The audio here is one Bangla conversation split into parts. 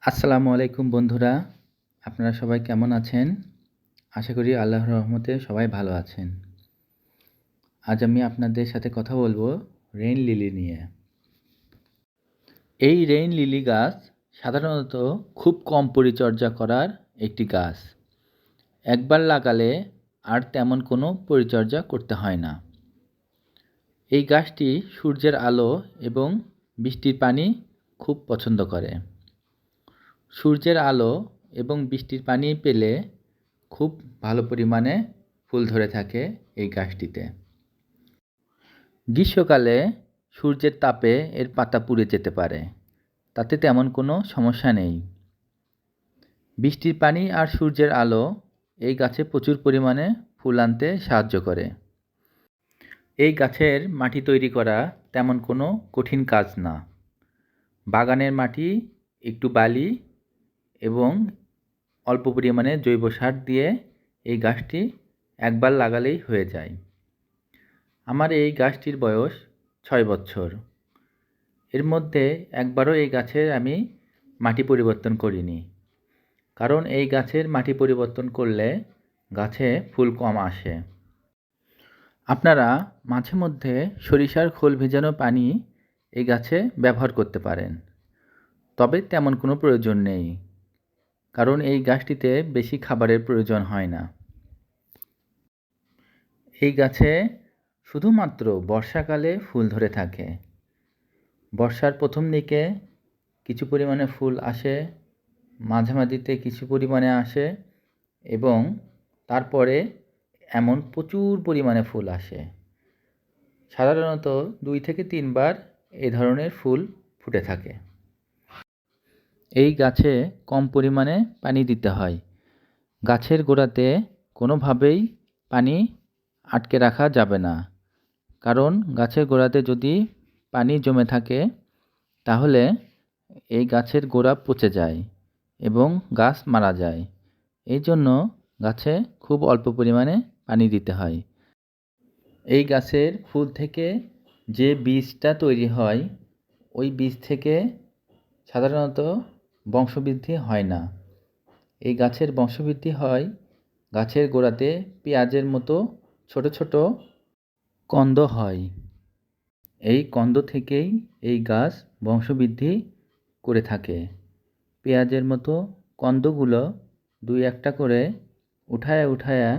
আসসালামু আলাইকুম বন্ধুরা, আপনারা সবাই কেমন আছেন? আশা করি আল্লাহর রহমতে সবাই ভালো আছেন। আজ আমি আপনাদের সাথে কথা বলবো রেইন লিলি নিয়ে। এই রেইন লিলি গাছ সাধারণত খুব কম পরিচর্যা করার একটি গাছ। একবার লাগালে আর তেমন কোনো পরিচর্যা করতে হয় না। এই গাছটি সূর্যের আলো এবং বৃষ্টির পানি খুব পছন্দ করে। সূর্যের আলো এবং বৃষ্টির পানি পেলে খুব ভালো পরিমাণে ফুল ধরে থাকে এই গাছটিতে। গ্রীষ্মকালে সূর্যের তাপে এর পাতা পুড়ে যেতে পারে, তাতে তেমন কোনো সমস্যা নেই। বৃষ্টির পানি আর সূর্যের আলো এই গাছে প্রচুর পরিমাণে ফুল আনতে সাহায্য করে। এই গাছের মাটি তৈরি করা তেমন কোনো কঠিন কাজ না। বাগানের মাটি একটু বালি এবং অল্প পরিমাণে জৈব সার দিয়ে এই গাছটি একবার লাগালেই হয়ে যায়। আমার এই গাছটির বয়স 6 বছর। এর মধ্যে একবারও এই গাছের আমি মাটি পরিবর্তন করিনি, কারণ এই গাছের মাটি পরিবর্তন করলে গাছে ফুল কম আসে। আপনারা মাঝে মধ্যে সরিষার খোল ভেজানো পানি এই গাছে ব্যবহার করতে পারেন, তবে তেমন কোনো প্রয়োজন নেই, কারণ এই গাছটিতে বেশি খাবারের প্রয়োজন হয় না। এই গাছে শুধুমাত্র বর্ষাকালে ফুল ধরে থাকে। বর্ষার প্রথম দিকে কিছু পরিমাণে ফুল আসে, মাঝামাঝিতে কিছু পরিমাণে আসে এবং তারপরে এমন প্রচুর পরিমাণে ফুল আসে। সাধারণত 2 থেকে 3 বার এই ধরনের ফুল ফুটে থাকে। এই গাছে কম পরিমাণে পানি দিতে হয়। গাছের গোড়াতে কোনোভাবেই পানি আটকে রাখা যাবে না, কারণ গাছের গোড়াতে যদি পানি জমে থাকে তাহলে এই গাছের গোড়া পচে যায় এবং গাছ মারা যায়। এই জন্য গাছে খুব অল্প পরিমাণে পানি দিতে হয়। এই গাছের ফুল থেকে যে বীজটা তৈরি হয়, ওই বীজ থেকে সাধারণত বংশবৃদ্ধি হয় না। এই গাছের বংশবৃদ্ধি হয় গাছের গোড়াতে পেঁয়াজের মতো ছোট ছোট কন্দ হয়। এই কন্দ থেকেই এই গাছ বংশবৃদ্ধি করে থাকে। পেঁয়াজের মতো কন্দগুলো 2-1টা করে উঠায়া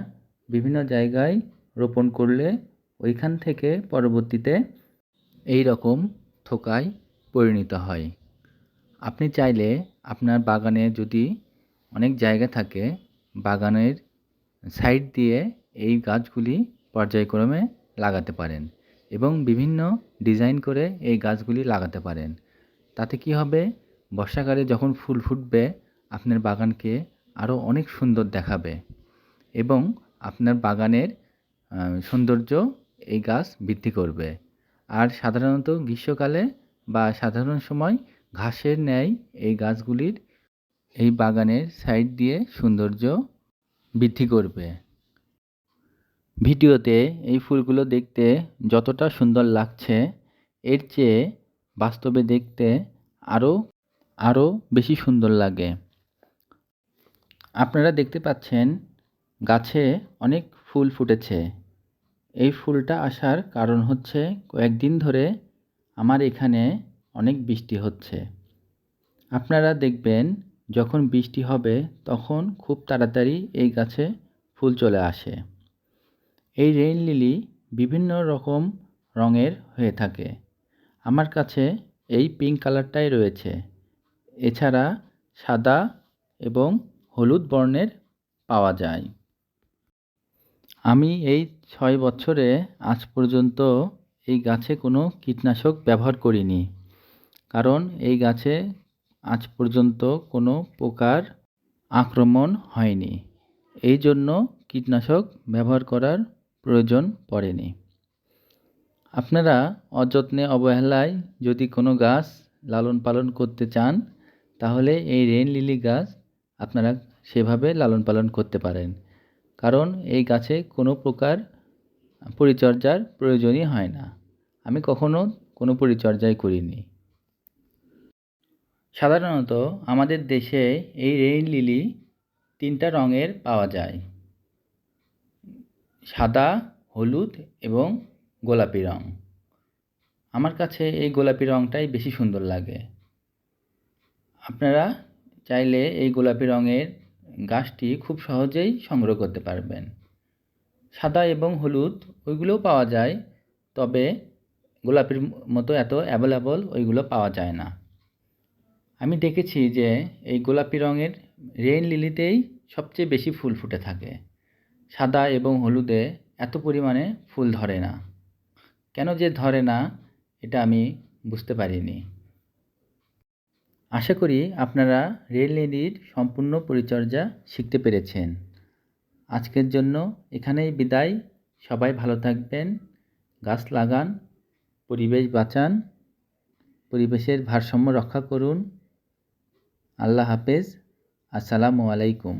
বিভিন্ন জায়গায় রোপণ করলে ওইখান থেকে পরবর্তীতে এই রকম থোকায় পরিণত হয়। আপনি চাইলে আপনার বাগানে যদি অনেক জায়গা থাকে, বাগানের সাইড দিয়ে এই গাছগুলি পর্যায়ক্রমে লাগাতে পারেন এবং বিভিন্ন ডিজাইন করে এই গাছগুলি লাগাতে পারেন। তাতে কি হবে, বর্ষাকালে যখন ফুল ফুটবে আপনার বাগানকে আরও অনেক সুন্দর দেখাবে এবং আপনার বাগানের সৌন্দর্য এই গাছ বৃদ্ধি করবে। আর সাধারণত গ্রীষ্মকালে বা সাধারণ সময় ঘাসের ন্যায় এই গাছগুলির এই বাগানের সাইড দিয়ে সৌন্দর্য বৃদ্ধি করবে। ভিডিওতে এই ফুলগুলো দেখতে যতটা সুন্দর লাগছে, এর চেয়ে বাস্তবে দেখতে আরও বেশি সুন্দর লাগে। আপনারা দেখতে পাচ্ছেন গাছে অনেক ফুল ফুটেছে। এই ফুলটা আসার কারণ হচ্ছে কয়েকদিন ধরে আমার এখানে অনেক বৃষ্টি হচ্ছে। আপনারা দেখবেন যখন বৃষ্টি হবে তখন খুব তাড়াতাড়ি এই গাছে ফুল চলে আসে। এই রেইন লিলি বিভিন্ন রকম রঙের হয়ে থাকে। আমার কাছে এই পিঙ্ক কালারটাই রয়েছে। এছাড়া সাদা এবং হলুদ বর্ণের পাওয়া যায়। আমি এই 6 বছরে আজ পর্যন্ত এই গাছে কোনো কীটনাশক ব্যবহার করিনি, কারণ এই গাছে আজ পর্যন্ত কোনো পোকার আক্রমণ হয়নি। এই জন্য কীটনাশক ব্যবহার করার প্রয়োজন পড়েনি। আপনারা অযত্নে অবহেলায় যদি কোনো গাছ লালন পালন করতে চান, তাহলে এই রেইন লিলি গাছ আপনারা সেভাবে লালন পালন করতে পারেন, কারণ এই গাছে কোনো প্রকার পরিচর্যার প্রয়োজনই হয় না। আমি কখনো কোনো পরিচর্যাই করিনি। সাধারণত আমাদের দেশে এই রেইন লিলি 3টা রঙের পাওয়া যায়: সাদা, হলুদ এবং গোলাপি রং। আমার কাছে এই গোলাপি রংটাই বেশি সুন্দর লাগে। আপনারা চাইলে এই গোলাপি রঙের গাছটি খুব সহজেই সংগ্রহ করতে পারবেন। সাদা এবং হলুদ ওইগুলোও পাওয়া যায়, তবে গোলাপির মতো এত অ্যাভেলেবল ওইগুলো পাওয়া যায় না। আমি দেখেছি যে এই গোলাপি রঙের রেইন লিলিতেই সবচেয়ে বেশি ফুল ফুটে থাকে। সাদা এবং হলুদে এত পরিমাণে ফুল ধরে না। কেন যে ধরে না এটা আমি বুঝতে পারিনি। আশা করি আপনারা রেইন লিলির সম্পূর্ণ পরিচর্যা শিখতে পেরেছেন। আজকের জন্য এখানেই বিদায়। সবাই ভালো থাকবেন, গাছ লাগান, পরিবেশ বাঁচান, পরিবেশের ভারসাম্য রক্ষা করুন। আল্লাহ হাফেজ। আসসালামু আলাইকুম।